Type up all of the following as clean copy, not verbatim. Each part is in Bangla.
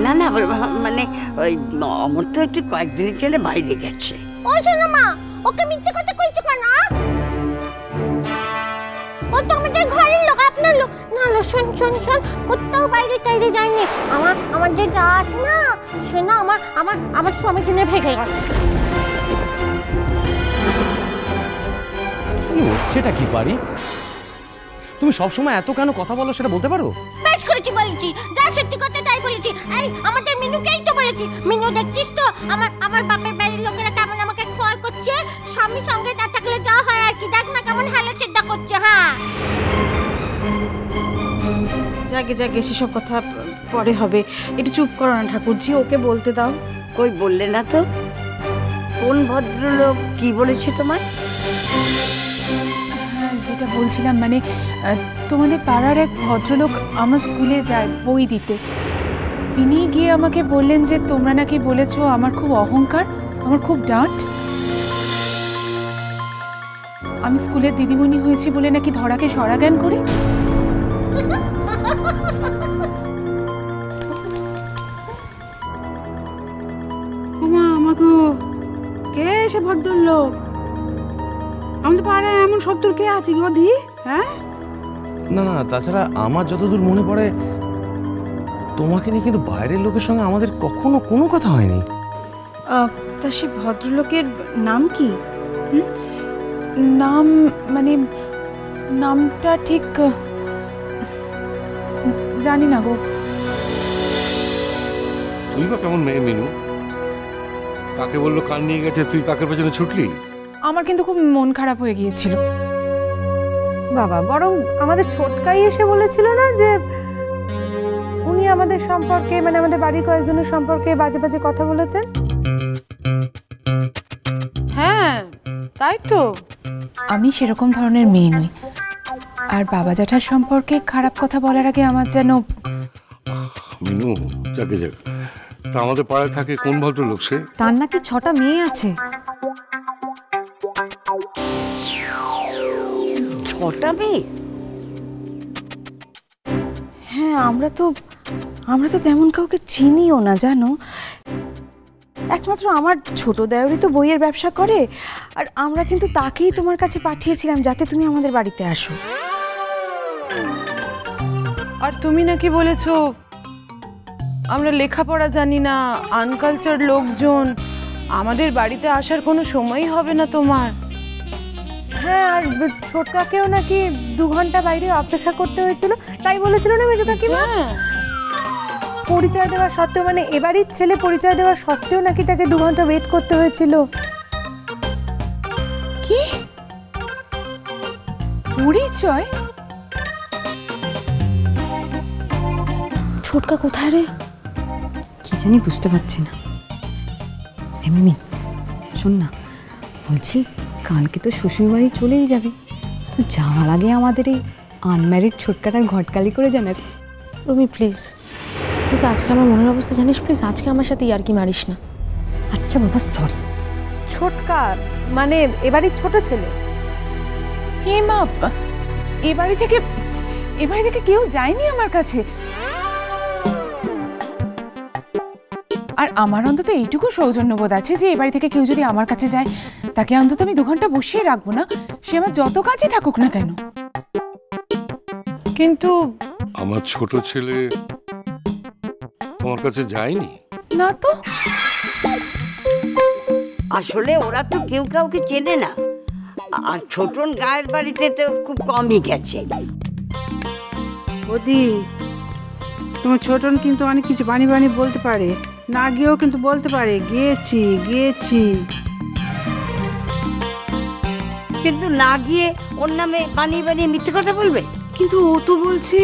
না না মানে ওই অমর তো একটু কয়েকদিনের জন্য বাইরে গেছে। ও শোনো মা, ওকে মিথ্যে কথা কইছো কেন? ও তো আমাদের ঘরের লোক, আপনার লোক না। শোন শোন শোন, কোথাও বাইরে টাইরে যায়নি। আমার যে যা আছে না, সে না আমার স্বামী কিনে ভেঙে গেল। কি হচ্ছেটা কি পারি? তুমি সবসময় এত কেন কথা বলো সেটা বলতে পারো? বেশ করেছি বলেছি, যা সত্যি কথা তাই বলেছি। এই আমাদের মিনুকেই তো বলেছি। মিনু দেখছিস তো আমার বাপের বাড়ির লোকেরা কেমন আমাকে খোয়ার করছে। স্বামী সঙ্গে না থাকলে যা হয় আর কি, দেখ না কেমন হেলা চিন্তা করছে। হ্যাঁ যাকে যাকে সেসব কথা পরে হবে, একটু চুপ করো না ঠাকুরজি, ওকে বলতে দাও। কই বললে না তো? কোন ভদ্রলোক কি বলেছে তোমায়? যেটা বলছিলাম মানে তোমাদের পাড়ার এক ভদ্রলোক আমার স্কুলে যায় বই দিতে। তিনি গিয়ে আমাকে বললেন যে তোমরা নাকি বলেছো আমার খুব অহংকার, আমার খুব ডাঁট। আমি স্কুলের দিদিমণি হয়েছি বলে নাকি ধরাকে সরাজ্ঞান করি। আমাকে কে এসে ভদ্রলোক? আমাদের পাড়ায় এমন শত্রু কে আছে গো দি? হ্যাঁ না না, তাছাড়া আমার যতদূর মনে পড়ে তোমাকে নিয়ে কিন্তু বাইরের লোকের সঙ্গে আমাদের কখনো কোনো কথা হয়নি। তা সে ভদ্রলোকের নাম কি? নাম মানে নামটা ঠিক জানি না গো। তুই বা কেমন মেয়ে মিনু? কাকে বললো কান নিয়ে গেছে, তুই কাকের পেছনে ছুটলি? আমার কিন্তু খুব মন খারাপ হয়ে গিয়েছিল। বাবা, বরং আমাদের ছোটকাই এসে বলেছিল না যে উনি আমাদের সম্পর্কে, মানে আমাদের বাড়ির কয়েকজনের সম্পর্কে বাজে বাজে কথা বলেছেন। হ্যাঁ তাই তো। আমি সেরকম ধরনের মেয়ে নই, আর বাবা জ্যাঠার সম্পর্কে খারাপ কথা বলার আগে আমার যেন। মিনু যাকে যাক, তা আমাদের পাড়ায় থাকে কোন ভদ্রলোক সে? তার নাকি 6টা মেয়ে আছে। 6টা মেয়ে? হ্যাঁ, আমরা তো তেমন কাউকে চিনিও না জানো। একমাত্র আমার ছোট দেওরই তো বইয়ের ব্যবসা করে, আর আমরা কিন্তু তাকেই তোমার কাছে পাঠিয়েছিলাম যাতে তুমি আমাদের বাড়িতে আসো। আর তুমি নাকি বলেছো আমরা লেখাপড়া জানি না, আনকালচার লোকজন, আমাদের বাড়িতে আসার কোনো সময়ই হবে না তোমার। হ্যাঁ, আর ছোটকাকেও নাকি 2 ঘন্টা বাইরে অপেক্ষা করতে হয়েছিল, তাই বলেছিল না মেজো কাকিমা? পরিচয় দেওয়া সত্ত্বেও, মানে এবারই ছেলে পরিচয় দেওয়া সত্ত্বেও নাকি তাকে 2 ঘন্টা ওয়েট করতে হয়েছিল। কি পরিচয়? ছোটকা কোথায় রে? কি জানি, বুঝতে পারছি না। মিমি শোন না, বলছি কালকে তো শ্বশুর বাড়ি চলেই যাবে, তো যাওয়ার আগে আমাদের এই আনম্যারিড ছোটকাটার ঘটকালি করে জানাবি। রুমি প্লিজ, তুই তো আজকে আমার মনের অবস্থা জানিস, প্লিজ আজকে আমার সাথে ইয়ার্কি মারিস না। আচ্ছা বাবা, সরি। ছোটকা মানে এবারই ছোট ছেলে। হে মা, এ বাড়ি থেকে কেউ যায়নি আমার কাছে। আর আমার অন্তত এইটুকু সৌজন্যবোধ আছে যে এ বাড়ি থেকে কেউ যদি আমার কাছে যায় তাকে অন্তত আমি 2 ঘন্টা বসিয়ে রাখবো না, সে আমার যত কাজই থাকুক না কেন। কিন্তু আমার ছোট ছেলে তোমার কাছে যায়নি? না তো। আসলে ওরা তো কেউ কাউকে চেনে না, আর ছোটন গায়ের বাড়িতে তো খুব কমই গেছে। ওদি, তোমার ছোটন কিন্তু অনেক কিছু বানি বানি বলতে পারে, না গিয়েও কিন্তু বলতে পারে গিয়েছি গিয়েছি। কিন্তু না গিয়ে ওর নামে বানিয়ে বানিয়ে মিথ্যে কথা বলবে। কিন্তু ও তো বলছে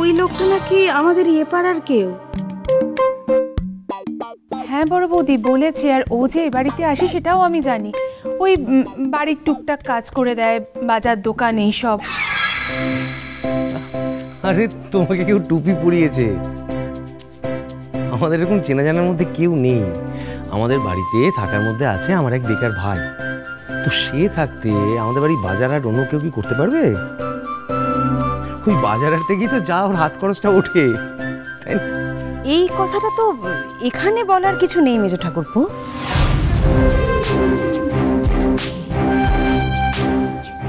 ওই লোকটা নাকি আমাদের ইয়ে পাড়ার কেউ। হ্যাঁ বড় বৌদি বলেছে, আর ও যে এ বাড়িতে আসে সেটাও আমি জানি। ওই বাড়ির টুকটাক কাজ করে দেয়, বাজার দোকান এইসব। আরে তোমাকে কেউ টুপি পরিয়েছে? আমাদের এরকম চেনা জানার মধ্যে কেউ নেই। আমাদের বাড়িতে থাকার মধ্যে আছে আমার এক বেকার ভাই, তো সে থাকতে আমাদের বাড়ি বাজার আর অন্য কেউ কি করতে পারবে? ওই বাজার হাট থেকেই তো যা ওর হাত খরচটা ওঠে, তাই না? এই কথাটা তো এখানে বলার কিছু নেই মেজো ঠাকুরপো।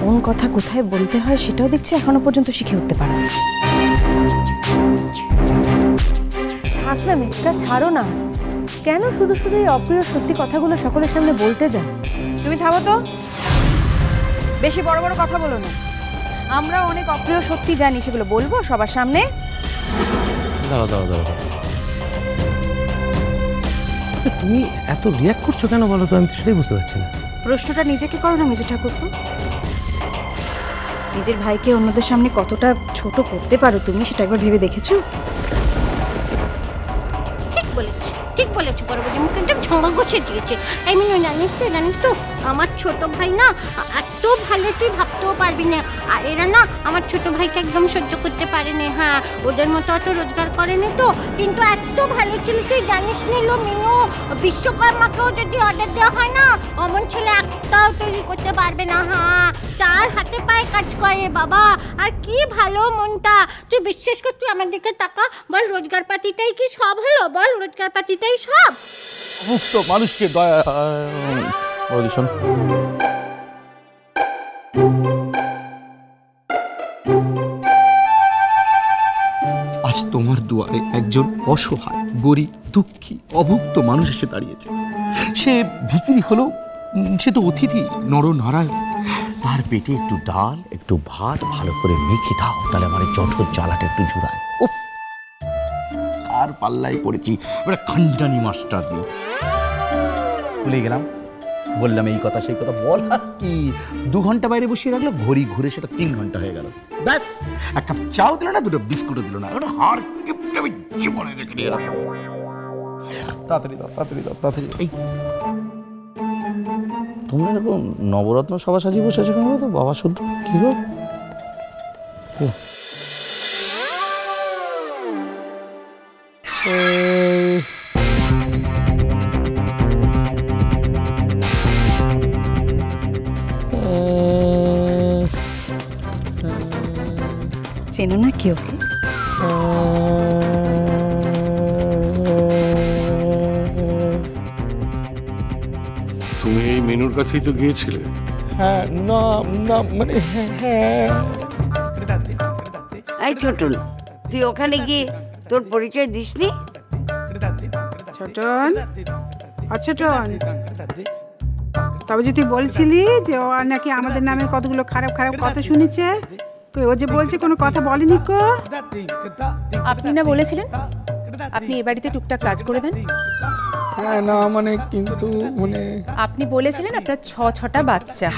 কোন কথা কোথায় বলতে হয় সেটাও দেখছি এখনো পর্যন্ত শিখে উঠতে পারো। থাক না মেজটা, ছাড়ো না। কেন শুধু শুধু এই অপ্রিয় সত্যি কথাগুলো সকলের সামনে বলতে যায়? তুমি থামো তো, বেশি বড় বড় কথা বলো না। আমরা অনেক অপ্রিয় সত্যি জানি, সেগুলো বলবো সবার সামনে। দাঁড়াও দাঁড়াও দাঁড়াও, তুমি এত রিয়াক্ট করছো কেন বলো তো? আমি তো সেটাই বুঝতে পারছি না। প্রশ্নটা নিজেকে করো না মেজো ঠাকুরপো। নিজের ভাইকে অন্যদের সামনে কতটা ছোট করতে পারো তুমি, সেটা একবার ভেবে দেখেছো? ঠিক বলেছি বড় বৌদি, মুখে একদম ঝামা ঘষে দিয়েছে। এই মিনু, জানিস তো আমার ছোট ভাই না এত ভালো তুই ভাবতেও পারবি না। আর এরা না আমার ছোট ভাইকে একদম সহ্য করতে পারে না। হ্যাঁ, ওদের মতো অত রোজগার করে না তো, কিন্তু এত ভালো ছেলে তুই জানিস নিল মিনু। বিশ্বকর্মাকেও যদি অর্ডার দেওয়া হয় না, অমন ছেলে একটাও তৈরি করতে পারবে না। হ্যাঁ, 4 হাতে পায়ে কাজ করে বাবা। আর কি ভালো মনটা, তুই বিশ্বাস কর, তুই আমার দিকে তাকা, বল রোজগার পাতিটাই কি সব হলো? বল রোজগার পাতিটাই সব? মুক্ত মানুষকে দয়া অডিশন। আজ তোমার দুয়ারে একজন অসহায়, গরিব, দুঃখী, অভুক্ত মানুষ এসে দাঁড়িয়েছে। সে ভিখিরি হলো, সে তো অতিথি, নরনারায়ণ। তার পেটে একটু ডাল, একটু ভাত ভালো করে মেখে দাও, তাহলে আমার এই জঠর জ্বালাটা একটু জুড়ায়। উফ, আর পাল্লাই পড়েছি খানজানি মাস্টার দিয়ে। স্কুলে গেলাম, বললাম এই কথা সেই কথা, বল কি 2 ঘন্টা বাইরে বসিয়ে রাখলো, ঘড়ি ঘুরে সেটা 3 ঘন্টা হয়ে গেল। ব্যাস, এক কাপ চাও দিল না, 2টো বিস্কুটও দিল না। হাড় কেপটা আমি জীবনে রেখে নিয়ে এলাম। তাড়াতাড়ি দাও, তাড়াতাড়ি দাও, তাড়াতাড়ি। এই তোমরা এরকম নবরত্ন সভা সাজিয়ে বসেছো কেন তো বাবা? শুদ্ধ কি গো? চেনো না কি ওকে? তুমি এই মেনুর কাছেই তো গিয়েছিলে? হ্যাঁ, না না মানে হ্যাঁ। এই ছোটন, তুই ওখানে গিয়ে তোর পরিচয় দিসনি? ছোটন, ছোটন, তবে যে তুই বলছিলি যে ও নাকি আমাদের নামে কতগুলো খারাপ খারাপ কথা শুনেছে, ও যে বলছে কোনো কথা বলেনি কো? আপনি না বলেছিলেন আপনি এ বাড়িতে টুকটাক কাজ করে দেন? হ্যাঁ, না মানে কিন্তু মানে আপনি বলেছিলেন আপনার 6টা বাচ্চা।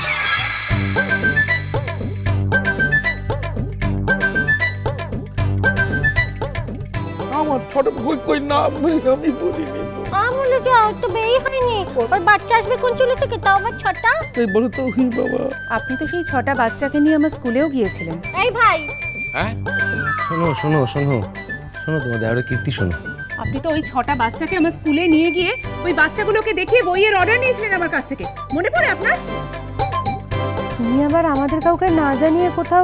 আমার ছোট কই না, আমি বলিনি তো। আমলে যাও তো, বেই হয়নি। আর বাচ্চা আসবে কোন চুলো থেকে, তাও আবার 6টা? তাই বলো তো বাবা। আপনি তো সেই 6টা বাচ্চাকে নিয়ে আমার স্কুলেও গিয়েছিলেন। এই ভাই, হ্যাঁ, শোনো শোনো শোনো শোনো, তোমার দেওয়ার কীর্তি শোনো। আপনি তো ওই 6টা বাচ্চাকে আমার স্কুলে নিয়ে গিয়ে ওই বাচ্চাগুলোকে দেখিয়ে বইয়ের অর্ডার নিয়েছিলেন আমার কাছ থেকে, মনে পড়ে আপনার? তুমি আবার আমাদের কাউকে না জানিয়ে কোথাও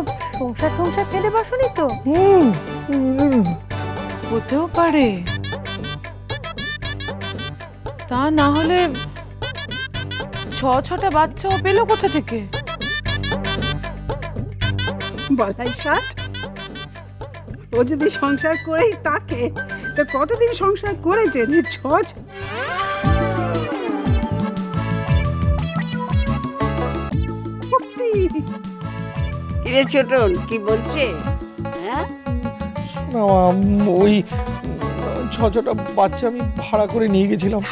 সংসার ফেলে বসনি তো? হতেও পারে, তা না হলে 6টা বাচ্চাও পেলো কোথা থেকে? বলাই ষাট, ও যদি সংসার করেই তাকে, তো কতদিন সংসার করেছে যে 6? কিরে ছোটন, কি বলছে? হ্যাঁ, ওই 6টা বাচ্চা আমি ভাড়া করে নিয়ে গেছিলাম।